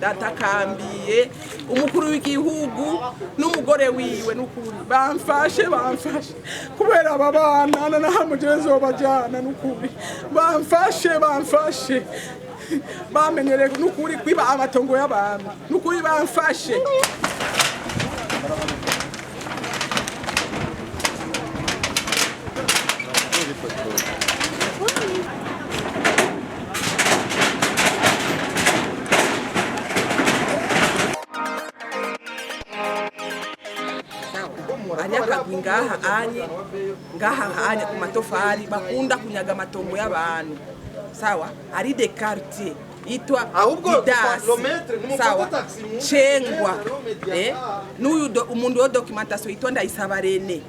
Datakambiye umukuru w'igihugu n'umugore wiwe n'ukuri bamfashe kubera aba bana na hamugenzi wabajana n'ukuri bamfashe bamenyereye n'ukuri kwiba amatongo y'abantu n'ukuri bamfashe Anyakagwi ngaha anye ku Matafari bakunda kunyaga amatongo y'abantu sawa ari de quartier itwa Didasi sawa Chengwa n'uyu umuntu wo documentation itwa Ndayisabarene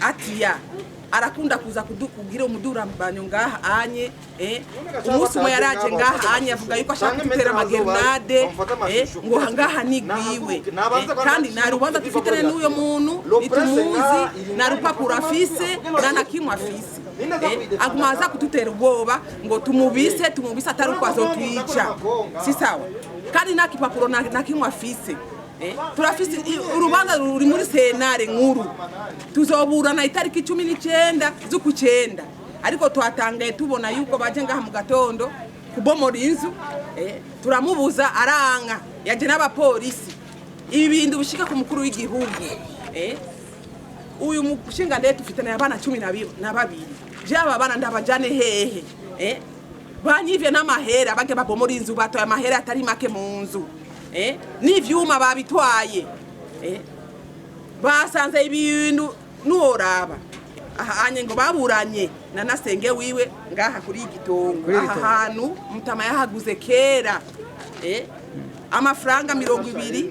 atiya arakunda kuza kugira umudurambanyo ngaha anye umunsi umwe yaraje ngaha anye avuga yuko ashaka gutera amagernade ngo ngaha nigwiwe kandi na rubanza tufitane n'uyo muntu nitumuzi na rupapuro afise na kimwe afise agumaza kututera ubwoba ngo tumubise atari uko azotwica si sawa kandi na kipapuro na kimwe afise turafise urubanza ruri muri SENTARE nkuru tuzoburana itariki 19 z'ukucenda ariko twatangaye tubona yuko baje ngaha mu gatondo kubomora inzu turamubuza aranga yaje n'abapolisi ibi bintu bishika ku mukuru w'igihugu uyu mushinga ndetse tufitane abana 12 je aba bana ndabajane hehe banyivye n'amahera bage babomora inzu batoye amahera atari make mu nzu n'ivyuma babitwaye basanze ibintu nuoraba aha anye ngo baburanye na nasenge wiwe ngaha kuri igitongo aha hantu mutama yahaguze kera amafaranga 25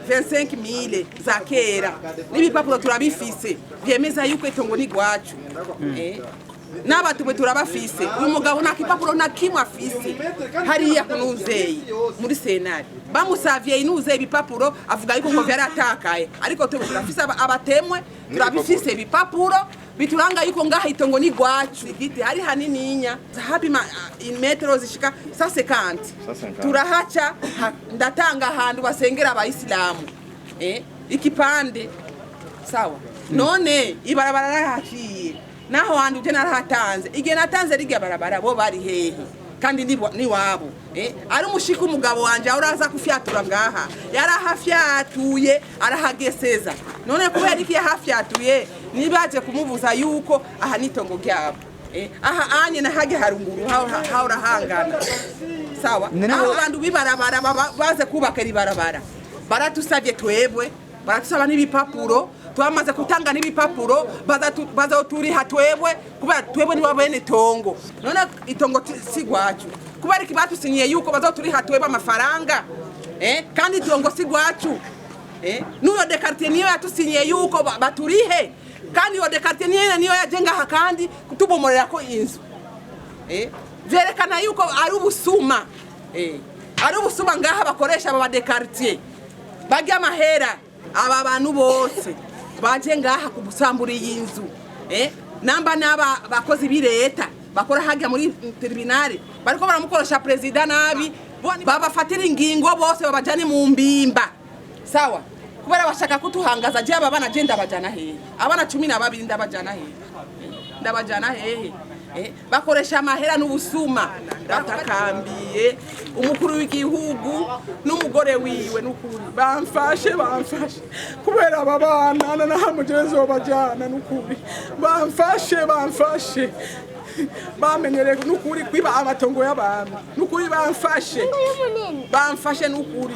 25,000 za kera n'ibipapuro turabifise byemeza yuko itongo ni gwacu n'abatumwe turabafise uyu mugabo nta kipapuro na kimwe afise hariya kunuzeye muri SENTARE bamusavye inuze ibipapuro avuga yuko ngo vyaratakaye ariko twe turafise abatemwe turabifise ibipapuro bituranga yuko ngaha itongo ni gwacu igiti hari hanininya zahabi metero zishika 150 turahaca ndatanga ahantu basengera abayisilamu ikipande sawa none ibarabara rahaciye naho handi uje narahatanze igihe natanze rigiye barabara bo bari hehe kandi ni wabo ari umushika umugabo wanje uraza kufyatura ngaha yarahafyatuye arahageseza none kubera iki yahafyatuye nibaje kumubuza yuko aha nitongo ryabo aha anye nahage harunguru haura hangana sawa aho bantu bibarabara baze kubaka ribarabara baratusavye twebwe baratusaba n'ibipapuro twamaze kutanga n'ibipapuro bazoturiha twebwe kubera twebwe ni babene tongo none itongo si gwacu kubera iki batusinyiye yuko bazoturiha twebwe amafaranga kandi itongo si gwacu n'uyo de quartier niyo yatusinyiye yuko baturihe kandi yo de quartier niyo yajenga aha kandi kutubomorera ko inzu vyerekana yuko ari ubusuma ari ubusuma ngaha bakoresha aba de quartier bagya amahera aba bantu bose baje ngaha kubusambura y'inzu namba naba bakozi bireta bakora hajya muri tribunal bariko baramukoresha president nabi babafatira ingingo bose babajane mu mbimba sawa kubera bashaka kutuhangaza je aba bana je ndabajana hehe abana 12 ndabajana hehe bakoresha amahera n'ubusuma datakambiye umukuru w'igihugu n'umugore wiwe n'ukuri bamfashe kubera aba bana na hamugenzi wabajana n'ukuri bamfashe bamenyereye n'ukuri kwiba amatongo y'abantu n'ukuri bamfashe n'ukuri